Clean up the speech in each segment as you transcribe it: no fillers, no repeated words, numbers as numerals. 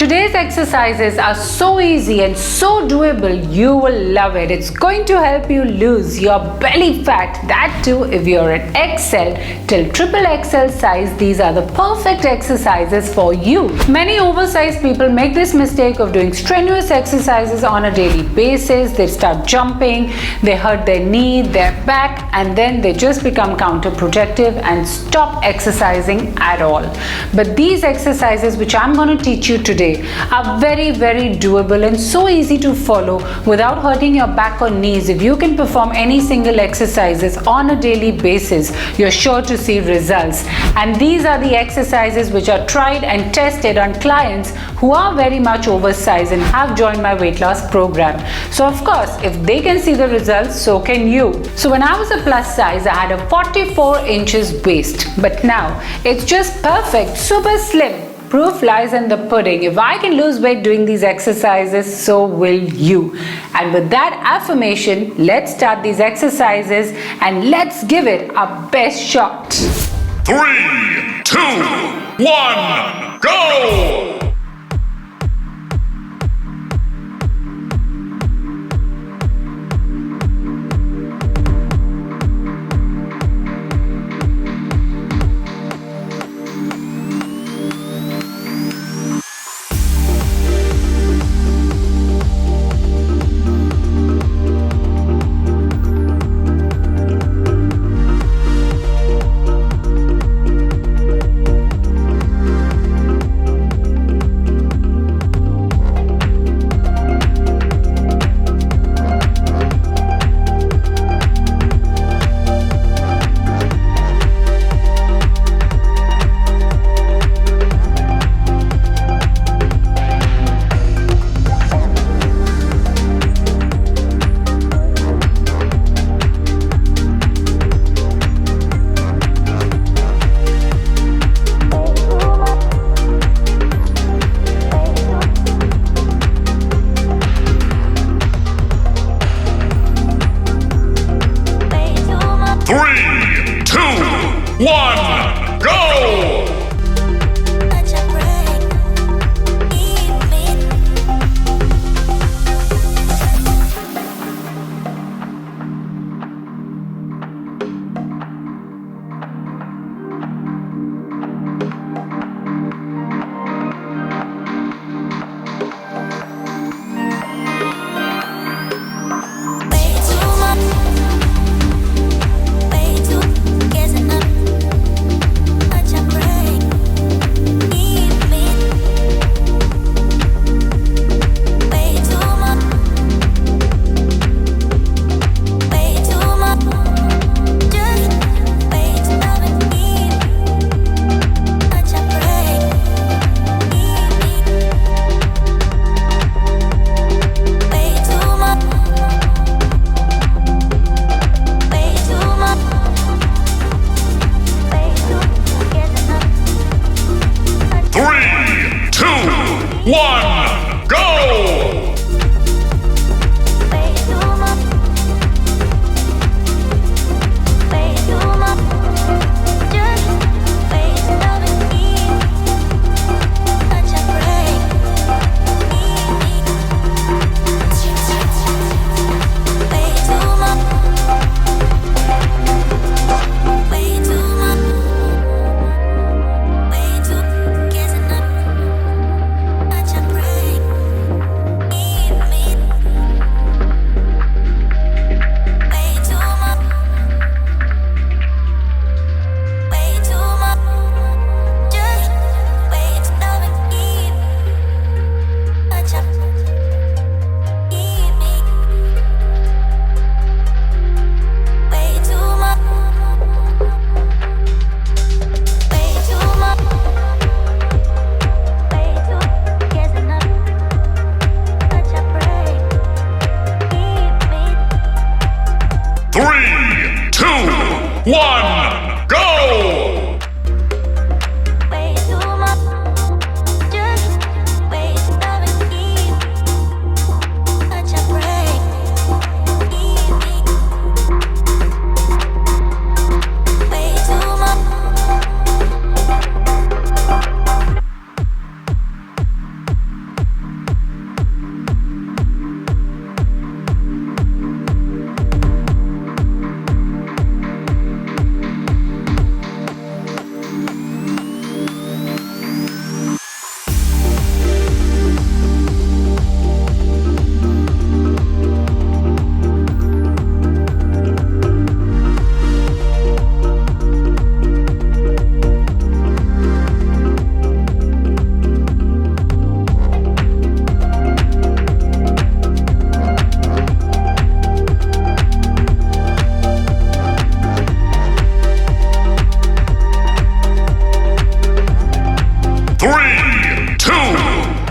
today's exercises are so easy and so doable, you will love it. It's going to help you lose your belly fat. That too, if you're an XL till triple XL size, these are the perfect exercises for you. Many oversized people make this mistake of doing strenuous exercises on a daily basis. They start jumping, they hurt their knee, their back, and then they just become counterproductive and stop exercising at all. But these exercises which I'm going to teach you today are very doable and so easy to follow without hurting your back or knees. If you can perform any single exercises on a daily basis, you're sure to see results. And these are the exercises which are tried and tested on clients who are very much oversized and have joined my weight loss program. So of course, if they can see the results, so can you. So when I was a plus size, I had a 44 inches waist, but now it's just perfect, super slim. Proof lies in the pudding. If I can lose weight doing these exercises, so will you. And with that affirmation, let's start these exercises and let's give it our best shot. 3, 2, 1, go!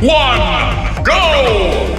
1, go!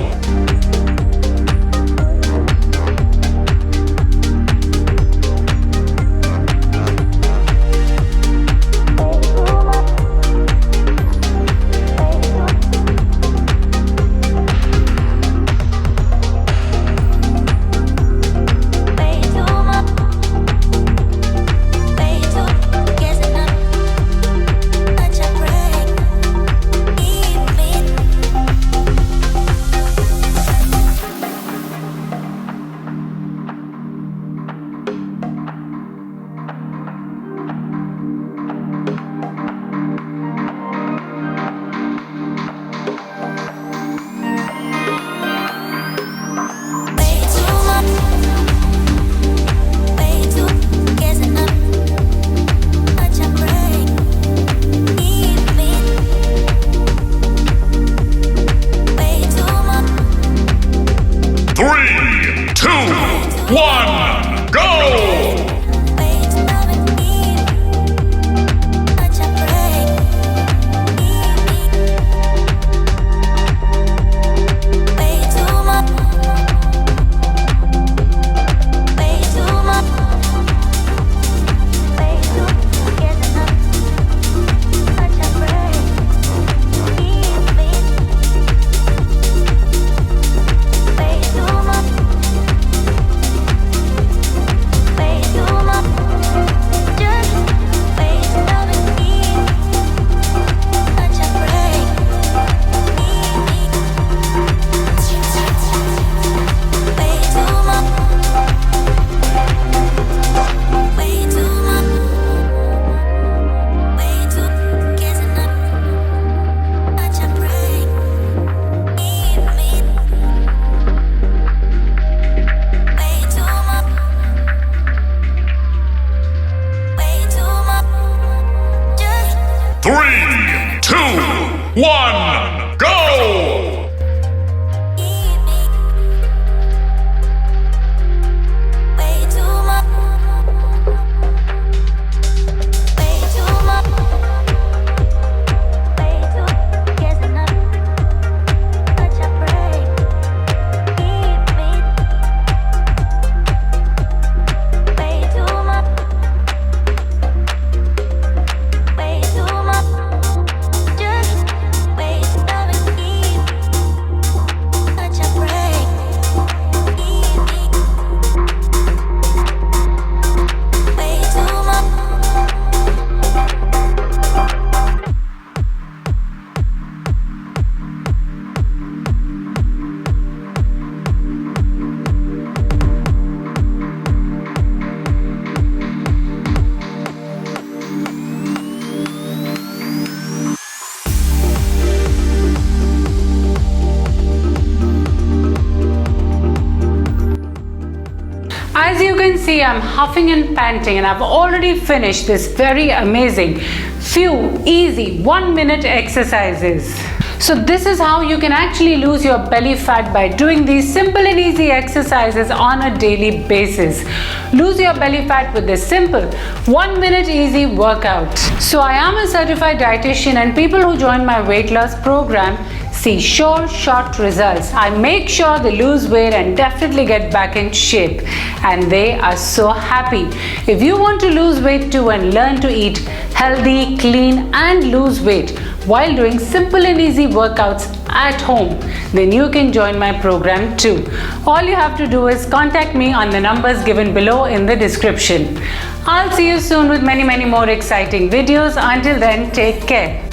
One, go! As you can see, I'm huffing and panting, and I've already finished this very amazing few easy 1-minute exercises. So this is how you can actually lose your belly fat, by doing these simple and easy exercises on a daily basis. Lose your belly fat with this simple 1-minute easy workout. So I am a certified dietitian, and people who join my weight loss program see sure short results. I make sure they lose weight and definitely get back in shape, and they are so happy. If you want to lose weight too and learn to eat healthy, clean and lose weight while doing simple and easy workouts at home, then you can join my program too. All you have to do is contact me on the numbers given below in the description. I'll see you soon with many more exciting videos. Until then, take care.